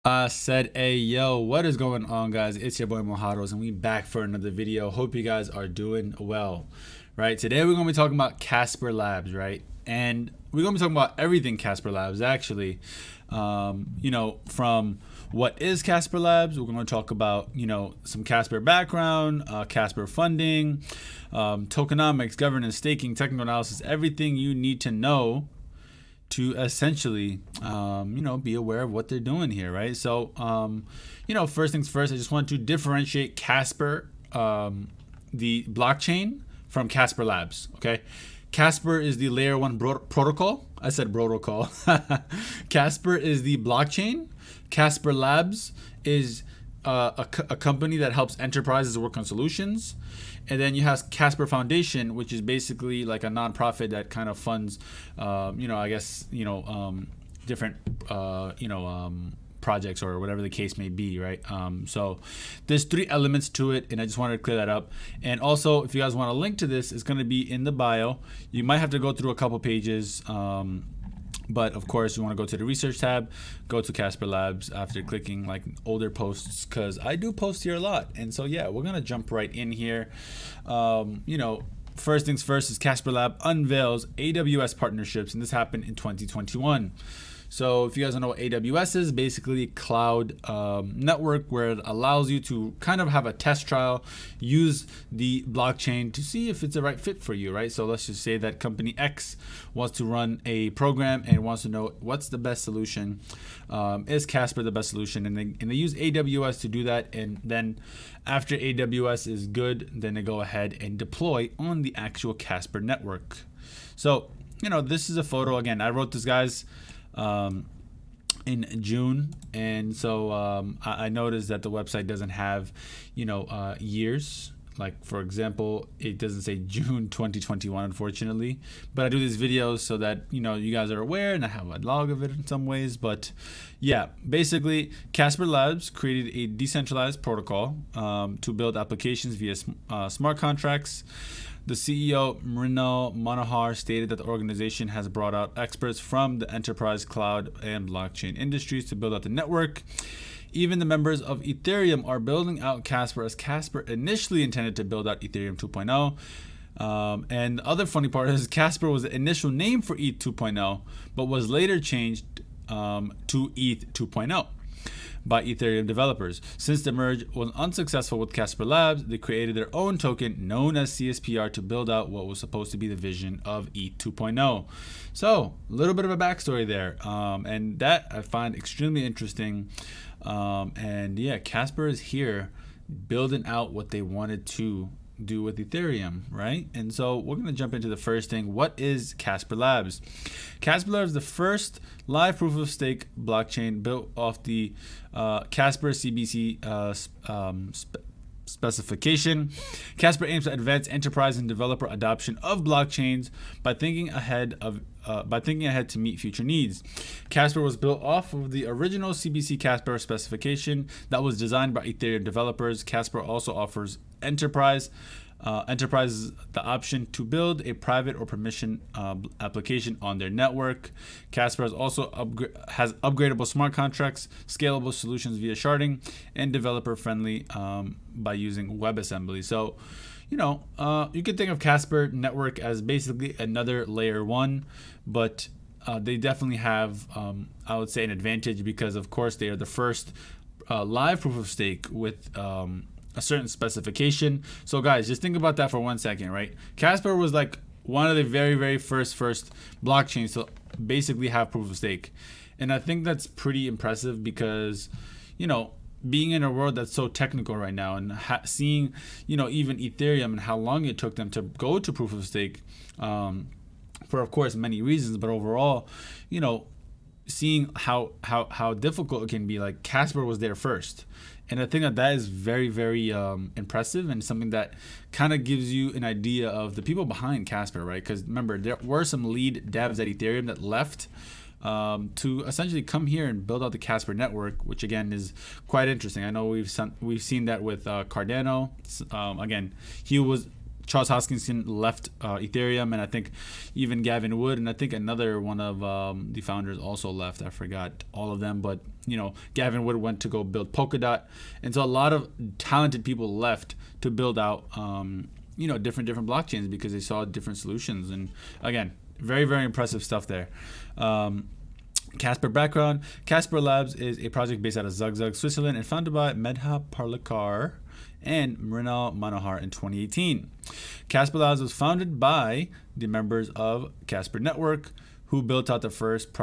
I said, hey, yo, what is going on, guys? It's your boy Mojados, and we back for another video. Hope you guys are doing well, right? Today, we're going to be talking about Casper Labs, right? And we're going to be talking about everything Casper Labs, actually. From what is Casper Labs, we're going to talk about, some Casper background, Casper funding, tokenomics, governance, staking, technical analysis, everything you need to know to essentially, be aware of what they're doing here, right? So, first things first, I just want to differentiate Casper, the blockchain, from Casper Labs, okay? Casper is the layer one protocol. I said protocol. Casper is the blockchain. Casper Labs is a company that helps enterprises work on solutions. And then you have Casper Foundation, which is basically like a nonprofit that kind of funds, different, projects or whatever the case may be, right? So there's three elements to it, and I just wanted to clear that up. And also, if you guys want a link to this, it's going to be in the bio. You might have to go through a couple pages. But of course, you want to go to the research tab, go to Casper Labs after clicking like older posts, because I do post here a lot. And so, yeah, we're going to jump right in here. First things first is Casper Lab unveils AWS partnerships, and this happened in 2021. So if you guys don't know what AWS is, basically a cloud network where it allows you to kind of have a test trial, use the blockchain to see if it's the right fit for you, right? So let's just say that company X wants to run a program and wants to know what's the best solution. Is Casper the best solution? And they use AWS to do that. And then after AWS is good, then they go ahead and deploy on the actual Casper network. So, this is a photo. Again, I wrote this, guys, in June, and so I noticed that the website doesn't have years. Like, for example, it doesn't say June 2021, unfortunately, but I do these videos so that you guys are aware, and I have a log of it in some ways. But yeah, basically Casper Labs created a decentralized protocol to build applications via smart contracts. The CEO, Mrinal Manohar, stated that the organization has brought out experts from the enterprise, cloud, and blockchain industries to build out the network. Even the members of Ethereum are building out Casper, as Casper initially intended to build out Ethereum 2.0. And the other funny part is Casper was the initial name for ETH 2.0, but was later changed to ETH 2.0. by Ethereum developers. Since the merge was unsuccessful with Casper Labs, they created their own token known as CSPR to build out what was supposed to be the vision of ETH 2.0. So, a little bit of a backstory there, and that I find extremely interesting. And yeah, Casper is here building out what they wanted to do with Ethereum, right? And so we're going to jump into the first thing. What is Casper Labs? Casper Labs is the first live proof of stake blockchain built off the Casper CBC specification. Casper aims to advance enterprise and developer adoption of blockchains by thinking ahead to meet future needs. Casper was built off of the original CBC Casper specification that was designed by Ethereum developers. Casper also offers enterprises the option to build a private or permission application on their network. Casper has also has upgradable smart contracts, scalable solutions via sharding, and developer friendly by using WebAssembly. So, you could think of Casper network as basically another layer one, but they definitely have, I would say, an advantage because, of course, they are the first live proof of stake with a certain specification. So guys, just think about that for 1 second, right? Casper was like one of the very, very first blockchains to basically have proof of stake. And I think that's pretty impressive because, being in a world that's so technical right now and seeing, even Ethereum and how long it took them to go to proof of stake, for of course many reasons, but overall, seeing how difficult it can be, like Casper was there first. And I think that is very, very impressive and something that kind of gives you an idea of the people behind Casper, right? Because remember, there were some lead devs at Ethereum that left to essentially come here and build out the Casper network, which again is quite interesting. I know we've seen that with Cardano. Again, he was Charles Hoskinson left Ethereum, and I think even Gavin Wood, and I think another one of the founders also left. I forgot all of them, but Gavin Wood went to go build Polkadot, and so a lot of talented people left to build out different blockchains because they saw different solutions. And again, very, very impressive stuff there. Casper background. Casper Labs is a project based out of Zug, Switzerland, and founded by Medha Parlikar and Mrinal Manohar in 2018. Casper Labs was founded by the members of Casper Network, who built out the first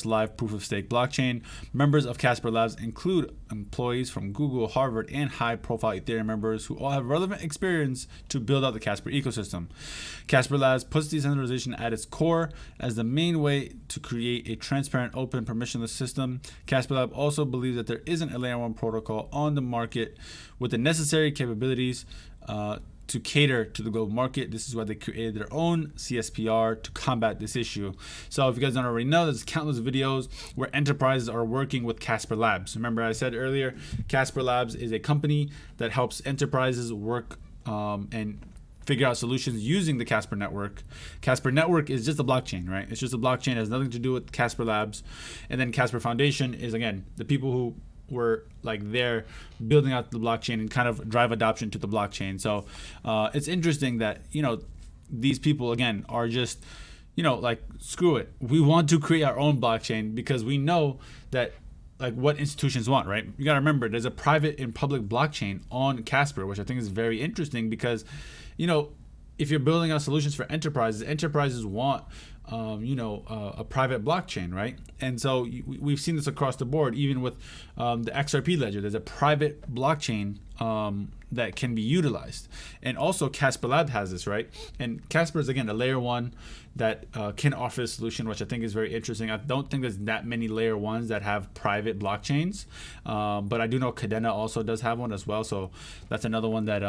live proof-of-stake blockchain. Members of Casper Labs include employees from Google, Harvard, and high-profile Ethereum members who all have relevant experience to build out the Casper ecosystem. Casper Labs puts decentralization at its core as the main way to create a transparent, open, permissionless system. Casper Labs also believes that there isn't a Layer 1 protocol on the market with the necessary capabilities to cater to the global market. This is why they created their own CSPR to combat this issue. So if you guys don't already know, there's countless videos where enterprises are working with Casper Labs. Remember I said earlier, Casper Labs is a company that helps enterprises work and figure out solutions using the Casper Network. Casper Network is just a blockchain, right? It's just a blockchain. It has nothing to do with Casper Labs. And then Casper Foundation is, again, the people who were like there building out the blockchain and kind of drive adoption to the blockchain. So it's interesting that these people again are just like, screw it, we want to create our own blockchain because we know that like what institutions want, right? You got to remember there's a private and public blockchain on Casper, which I think is very interesting because if you're building out solutions for enterprises want a private blockchain, right? And so we've seen this across the board, even with the XRP ledger. There's a private blockchain that can be utilized. And also Casper Lab has this, right? And Casper is, again, a layer 1 that can offer a solution, which I think is very interesting. I don't think there's that many layer 1s that have private blockchains, but I do know Cadena also does have one as well. So that's another one that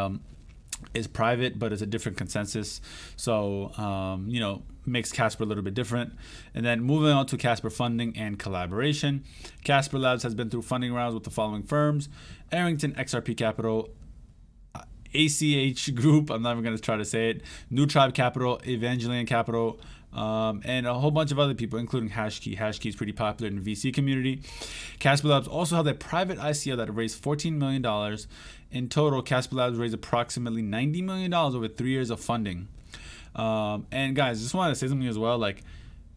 is private, but it's a different consensus. So, makes Casper a little bit different. And then moving on to Casper funding and collaboration. Casper Labs has been through funding rounds with the following firms: Arrington XRP Capital, ACH Group, I'm not even going to try to say it, New Tribe Capital, Evangelion Capital, and a whole bunch of other people, including Hashkey. Hashkey is pretty popular in the VC community. Casper Labs also held a private ICO that raised $14 million. In total, Casper Labs raised approximately $90 million over 3 years of funding. And guys, I just wanted to say something as well. Like,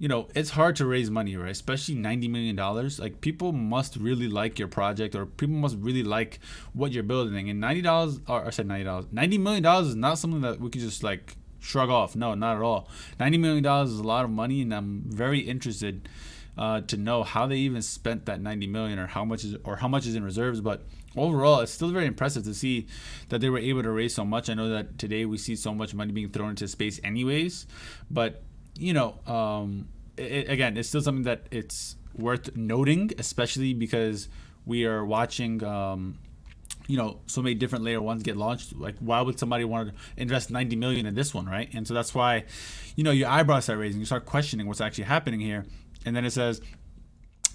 it's hard to raise money, right? Especially $90 million. Like, people must really like your project, or people must really like what you're building. And $90 million is not something that we can just like shrug off. No, not at all. $90 million is a lot of money, and I'm very interested to know how they even spent that $90 million, or how much is in reserves. But overall, it's still very impressive to see that they were able to raise so much. I know that today we see so much money being thrown into space anyways, but again, it's still something that it's worth noting, especially because we are watching so many different layer 1s get launched. Like, why would somebody want to invest 90 million in this one, right? And so that's why your eyebrows start raising, you start questioning what's actually happening here. And then it says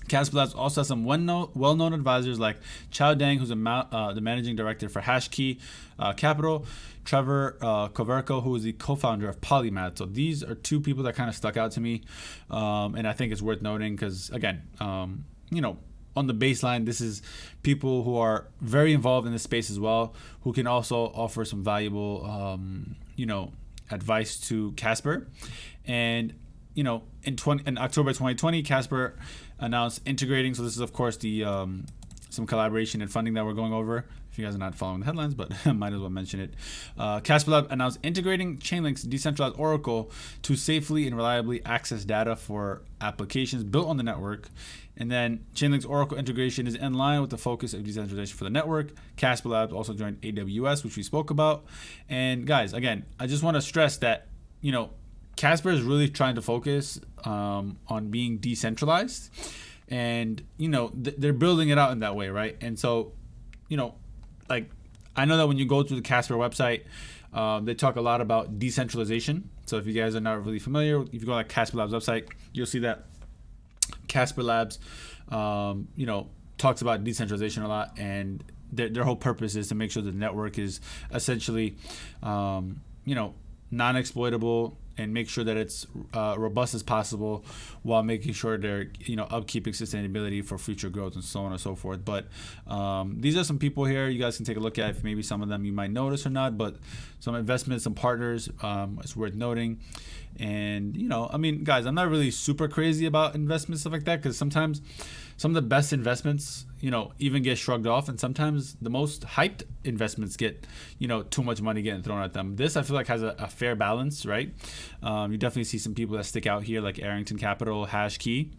Casper Labs also has some well-known advisors like Chao Deng, who's the managing director for Hashkey Capital, Trevor Koverko, who is the co-founder of Polymath. So these are two people that kind of stuck out to me, and I think it's worth noting because, again, on the baseline, this is people who are very involved in this space as well, who can also offer some valuable, advice to Casper. And in October 2020, Casper announced integrating. So this is, of course, the some collaboration and funding that we're going over. If you guys are not following the headlines, but I might as well mention it. Casper Lab announced integrating Chainlink's decentralized Oracle to safely and reliably access data for applications built on the network. And then Chainlink's Oracle integration is in line with the focus of decentralization for the network. Casper Labs also joined AWS, which we spoke about. And guys, again, I just want to stress that, Casper is really trying to focus on being decentralized, and they're building it out in that way, right? And so, like, I know that when you go to the Casper website, they talk a lot about decentralization. So if you guys are not really familiar, if you go to Casper Labs website, you'll see that Casper Labs, talks about decentralization a lot, and their whole purpose is to make sure the network is essentially, non-exploitable, and make sure that it's robust as possible, while making sure they're upkeeping sustainability for future growth and so on and so forth. But these are some people here you guys can take a look at. If maybe some of them you might notice or not, but some investments, some partners, it's worth noting. And guys, I'm not really super crazy about investments, stuff like that, because sometimes some of the best investments even get shrugged off, and sometimes the most hyped investments get too much money getting thrown at them. This, I feel like, has a fair balance, right? You definitely see some people that stick out here, like Arrington Capital, Hashkey,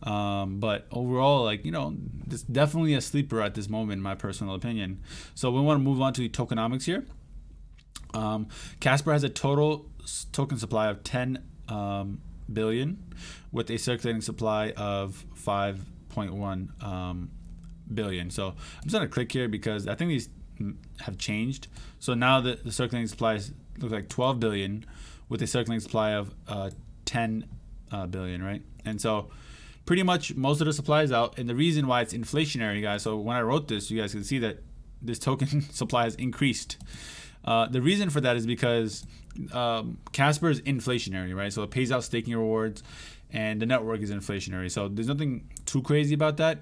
but overall, this definitely a sleeper at this moment, in my personal opinion. So we want to move on to the tokenomics here. Casper has a total token supply of 10 billion, with a circulating supply of 5.1 billion. So I'm just gonna click here because I think these have changed. So now the circulating supplies look like 12 billion with a circulating supply of 10 billion, right? And so pretty much most of the supply is out, and the reason why it's inflationary, guys. So when I wrote this, you guys can see that this token supply has increased. The reason for that is because Casper is inflationary, right? So it pays out staking rewards, and the network is inflationary. So there's nothing too crazy about that.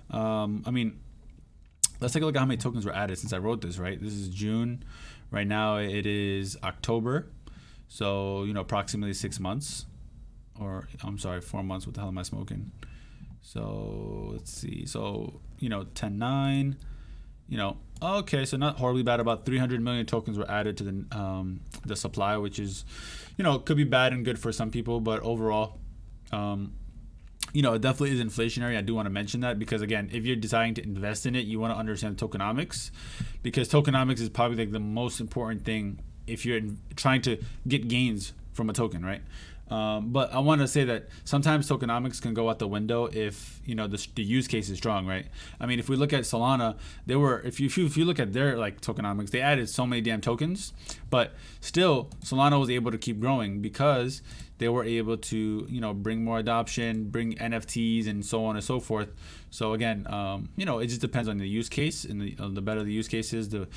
Let's take a look at how many tokens were added since I wrote this, right? This is June. Right now it is October. So, approximately 6 months. Or, I'm sorry, 4 months. What the hell am I smoking? So, let's see. So, 10-9. Okay, so not horribly bad. About 300 million tokens were added to the supply, which is, could be bad and good for some people, but overall, it definitely is inflationary. I do want to mention that because, again, if you're deciding to invest in it, you want to understand tokenomics, because tokenomics is probably like the most important thing if you're trying to get gains from a token, right? But I want to say that sometimes tokenomics can go out the window if the use case is strong, right? I mean, if we look at Solana, if you look at their tokenomics, they added so many damn tokens, but still Solana was able to keep growing because they were able to bring more adoption, bring NFTs, and so on and so forth. So again, it just depends on the use case, and the better the use case is, the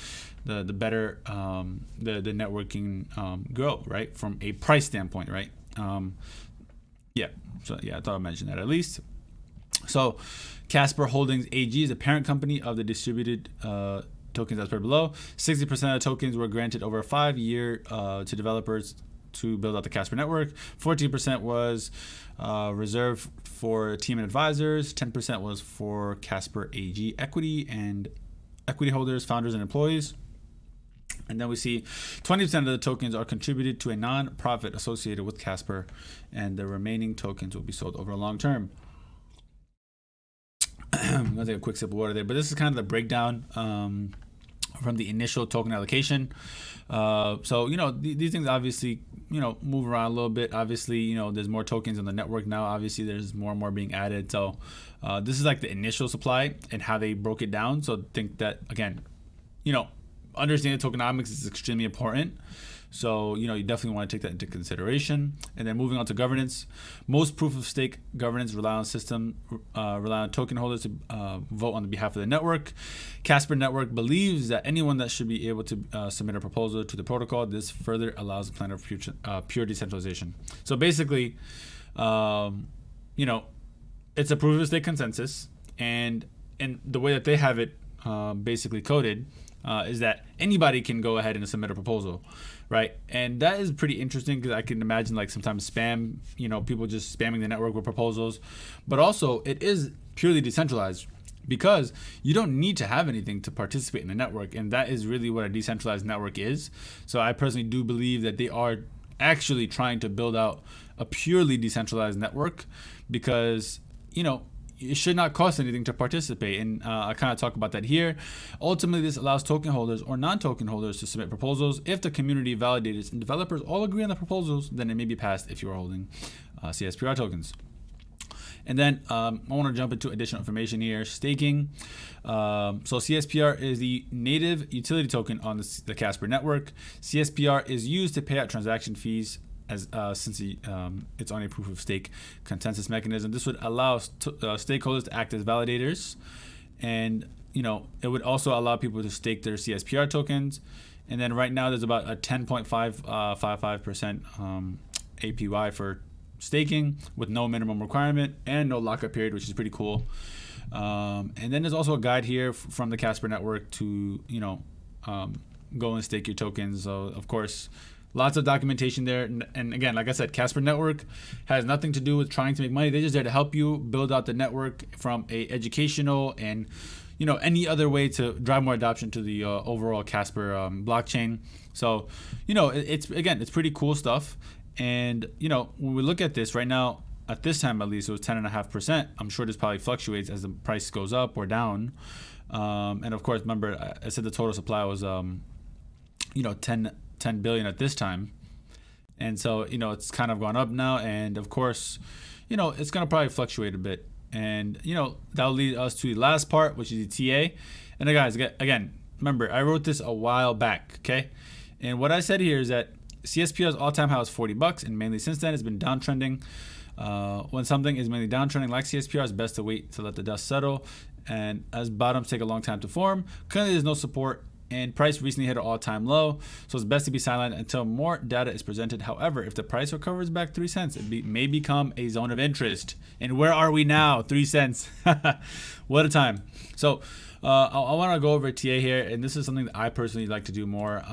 better the networking grow, right? From a price standpoint, right? I thought I'd mention that at least. So Casper Holdings AG is the parent company of the distributed tokens as per below. 60% of the tokens were granted over a 5-year to developers to build out the Casper network. 14% was reserved for team and advisors. 10% was for Casper AG equity and equity holders, founders, and employees. And then we see 20% of the tokens are contributed to a non-profit associated with Casper, and the remaining tokens will be sold over a long term. I'm gonna take a quick sip of water there, but this is kind of the breakdown from the initial token allocation. So these things obviously move around a little bit. Obviously there's more tokens on the network now. Obviously there's more and more being added. So this is like the initial supply and how they broke it down. So think that, again, understanding tokenomics is extremely important. So, you definitely want to take that into consideration. And then moving on to governance, most proof of stake governance rely on token holders to vote on the behalf of the network. Casper Network believes that anyone that should be able to submit a proposal to the protocol. This further allows the plan of pure decentralization. So basically, it's a proof of stake consensus, and the way that they have it basically coded is that anybody can go ahead and submit a proposal, right? And that is pretty interesting because I can imagine sometimes spam, people just spamming the network with proposals. But also it is purely decentralized because you don't need to have anything to participate in the network, and that is really what a decentralized network is. So I personally do believe that they are actually trying to build out a purely decentralized network because it should not cost anything to participate. And I kind of talk about that here. Ultimately, this allows token holders or non-token holders to submit proposals. If the community validators and developers all agree on the proposals, then it may be passed if you are holding CSPR tokens. And then I want to jump into additional information here. Staking. So CSPR is the native utility token on the Casper network. CSPR is used to pay out transaction fees since it's on a proof of stake consensus mechanism. This would allow stakeholders to act as validators and it would also allow people to stake their CSPR tokens. And then right now there's about a 10.555% APY for staking with no minimum requirement and no lockup period, which is pretty cool. And then there's also a guide here from the Casper network to go and stake your tokens. So of course, lots of documentation there. And again, like I said, Casper network has nothing to do with trying to make money. They're just there to help you build out the network from a educational and any other way to drive more adoption to the overall Casper blockchain. So it's pretty cool stuff. And when we look at this right now, at this time at least, it was 10.5%. I'm sure this probably fluctuates as the price goes up or down. And of course, remember I said the total supply was 10 billion at this time. And so it's kind of gone up now, and of course it's going to probably fluctuate a bit. And that'll lead us to the last part, which is the TA. And guys, again, remember I wrote this a while back, okay? And what I said here is that CSPR's all-time high was $40, and mainly since then it's been downtrending. When something is mainly downtrending like CSPR, it's best to wait to let the dust settle, and as bottoms take a long time to form. Currently there's no support, and price recently hit an all-time low, so it's best to be silent until more data is presented. However, if the price recovers back 3 cents, it may become a zone of interest. And where are we now? 3 cents. What a time. So I want to go over TA here, and this is something that I personally like to do more.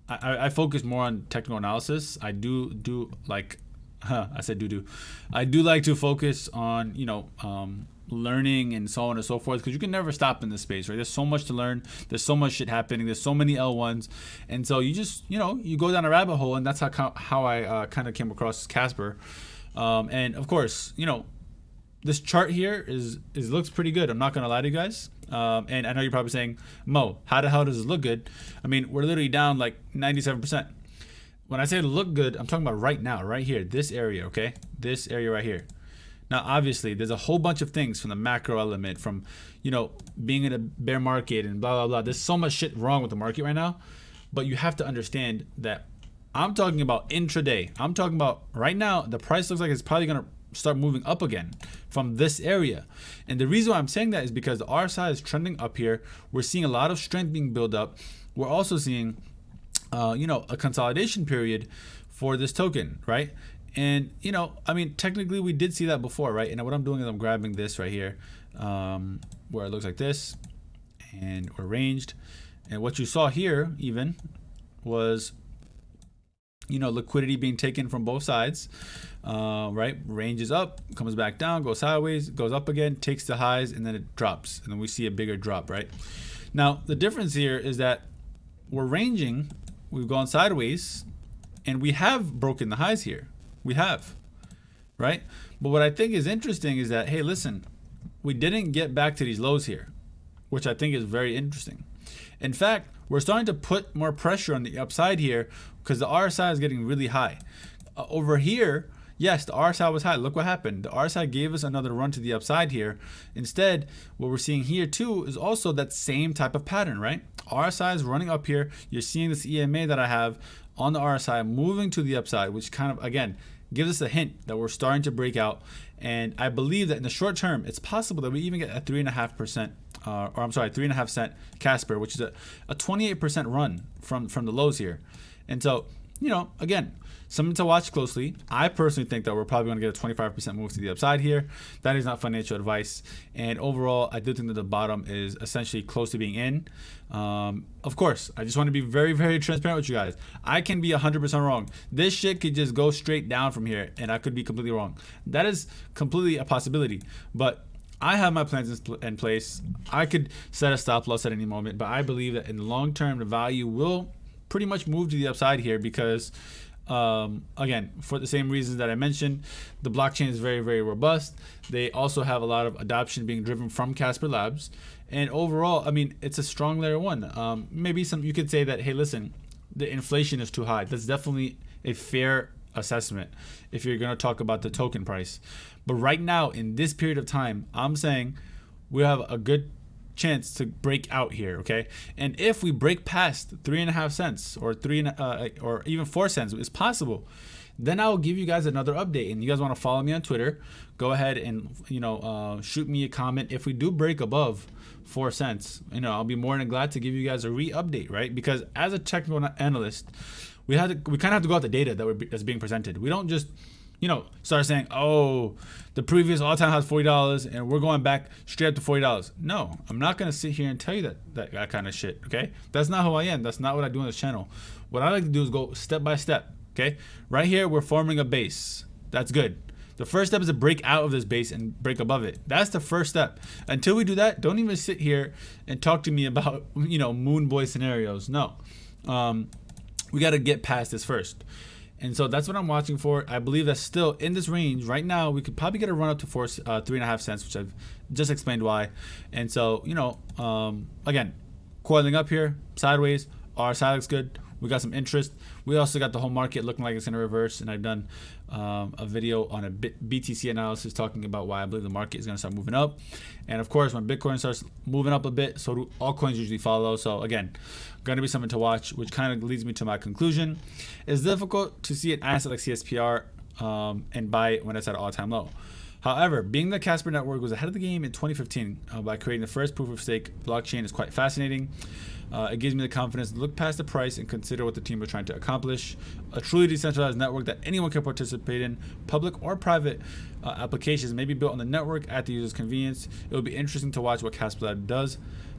I focus more on technical analysis. I do like I said do. I do like to focus on learning and so on and so forth, because you can never stop in this space, right? There's so much to learn. There's so much shit happening. There's so many L1s, and so you just you go down a rabbit hole, and that's how I kind of came across Casper. And of course, this chart here looks pretty good. I'm not gonna lie to you guys. And I know you're probably saying, Mo, how the hell does it look good? I mean, we're literally down like 97%. When I say look good, I'm talking about right now, right here, this area, okay? This area right here. Now, obviously, there's a whole bunch of things from the macro element, from, being in a bear market and blah, blah, blah. There's so much shit wrong with the market right now. But you have to understand that I'm talking about intraday. I'm talking about right now, the price looks like it's probably going to start moving up again from this area. And the reason why I'm saying that is because the RSI is trending up here. We're seeing a lot of strength being built up. We're also seeing a consolidation period for this token, right? And I mean, technically we did see that before, right? And what I'm doing is I'm grabbing this right here, where it looks like this, and we're ranged. And what you saw here even was liquidity being taken from both sides, right? Ranges up, comes back down, goes sideways, goes up again, takes the highs, and then it drops, and then we see a bigger drop, right? Now the difference here is that we're ranging, we've gone sideways, and we have broken the highs here. We have, right? But what I think is interesting is that, hey, listen, we didn't get back to these lows here, which I think is very interesting. In fact, we're starting to put more pressure on the upside here because the RSI is getting really high. Over here, yes, the RSI was high. Look what happened. The RSI gave us another run to the upside here. Instead, what we're seeing here too is also that same type of pattern, right? RSI is running up here. You're seeing this EMA that I have on the RSI moving to the upside, which kind of, again, gives us a hint that we're starting to break out. And I believe that in the short term, it's possible that we even get a 3.5%, 3.5 cent Casper, which is a 28% run from the lows here. And so, again, something to watch closely. I personally think that we're probably going to get a 25% move to the upside here. That is not financial advice. And overall, I do think that the bottom is essentially close to being in. Of course, I just want to be very, very transparent with you guys. I can be 100% wrong. This shit could just go straight down from here, and I could be completely wrong. That is completely a possibility. But I have my plans in place. I could set a stop loss at any moment, but I believe that in the long term, the value will pretty much move to the upside here because again, for the same reasons that I mentioned, the blockchain is very, very robust. They also have a lot of adoption being driven from Casper Labs, and overall, I mean, it's a strong layer one. Maybe you could say that, hey, listen, the inflation is too high. That's definitely a fair assessment if you're going to talk about the token price. But right now, in this period of time, I'm saying we have a good chance to break out here, okay? And if we break past 3.5 cents or or even 4 cents, it's possible then I'll give you guys another update. And you guys want to follow me on Twitter, go ahead and shoot me a comment. If we do break above 4 cents, I'll be more than glad to give you guys a re-update, right? Because as a technical analyst, we kind of have to go out the data that's being presented. We don't just start saying, oh, the previous all-time high is $40 and we're going back straight up to $40. No, I'm not going to sit here and tell you that kind of shit, okay? That's not who I am. That's not what I do on this channel. What I like to do is go step by step, okay? Right here, we're forming a base. That's good. The first step is to break out of this base and break above it. That's the first step. Until we do that, don't even sit here and talk to me about, moon boy scenarios. No. We got to get past this first. And so that's what I'm watching for. I believe that's still in this range. Right now, we could probably get a run up to 3.5 cents, which I've just explained why. And so, again, coiling up here, sideways. Our side looks good. We got some interest. We also got the whole market looking like it's going to reverse. And I've done a video on a BTC analysis talking about why I believe the market is going to start moving up. And of course, when Bitcoin starts moving up a bit, so do all coins usually follow. So again, going to be something to watch, which kind of leads me to my conclusion. It's difficult to see an asset like CSPR and buy it when it's at an all-time low. However, being the Casper network was ahead of the game in 2015 by creating the first proof of stake blockchain is quite fascinating. It gives me the confidence to look past the price and consider what the team was trying to accomplish. A truly decentralized network that anyone can participate in, public or private applications may be built on the network at the user's convenience. It will be interesting to watch what Casper Labs does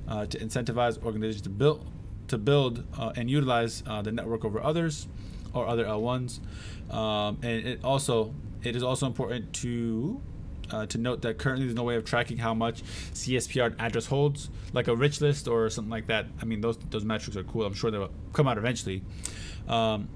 to incentivize organizations to build and utilize the network over others or other L1s. And it is also important to note that currently there's no way of tracking how much CSPR address holds, like a rich list or something like that. I mean, those metrics are cool. I'm sure they'll come out eventually. And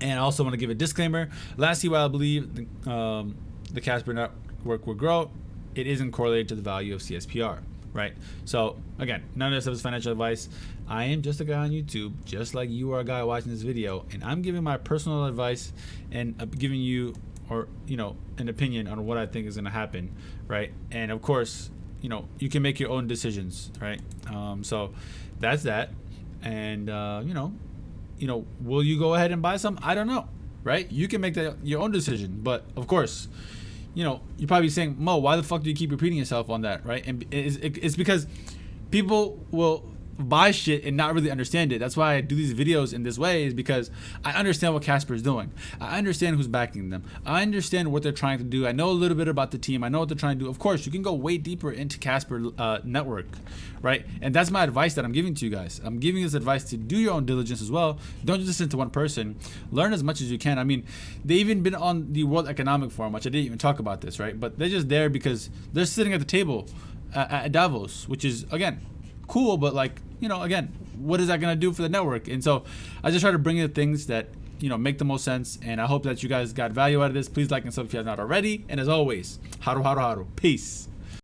I also want to give a disclaimer. Lastly, while I believe the Casper network will grow, it isn't correlated to the value of CSPR, right? So again, none of this is financial advice. I am just a guy on YouTube, just like you are a guy watching this video, and I'm giving my personal advice and giving you an opinion on what I think is going to happen, right? And of course, you can make your own decisions, right? So that's that. And will you go ahead and buy some? I don't know, right? You can make that your own decision, but of course, you're probably saying, Mo, why the fuck do you keep repeating yourself on that, right? And it's because people will buy shit and not really understand it. That's why I do these videos in this way, is because I understand what Casper is doing. I understand who's backing them. I understand what they're trying to do. I know a little bit about the team. I know what they're trying to do. Of course, you can go way deeper into Casper network, right? And that's my advice that I'm giving to you guys. I'm giving this advice to do your own diligence as well. Don't just listen to one person. Learn as much as you can. I mean, they even been on the World Economic Forum, which I didn't even talk about this, right? But they're just there because they're sitting at the table at Davos, which is, again, cool, but again, what is that going to do for the network? And so I just try to bring in the things that make the most sense, and I hope that you guys got value out of this. Please like and sub if you have not already, and as always, haru haru haru, peace.